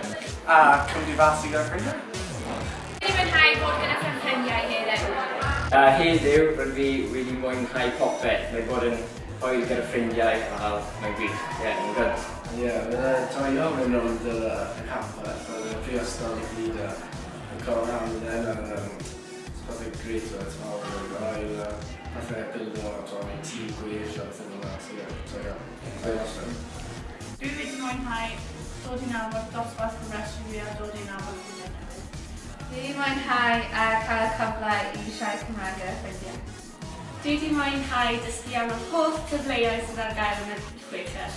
Blwyddyn. A cymdeithasu gyda ffrindiau. Dwi'n mwynhau bod gyda fy ffrindiau heddiw. Heddiw, rydw fi wedi mwynhau popeth. Mae bod yn hwyl gyda ffrindiau a mae'n gwych. Ie, yn gyd. Ie, mae'n joio mynd rownd y campus, yn y prifysgol i gyd yn cael rhan yn pethau gret o'n fawr yn gael pethau bildo o'n tîm gwir a bethau yna, so ie, joio. Dwi wedi mwynhau dod i'n nabod dosbarth gyfresu fi a dod i'n nabod ffrindiau newydd. Dwi wedi mwynhau cael cyfle i siarad Cymraeg gyda ffrindiau. Dwi wedi mwynhau dysgu am y holl cyfleoedd sydd ar gael yn y chweched.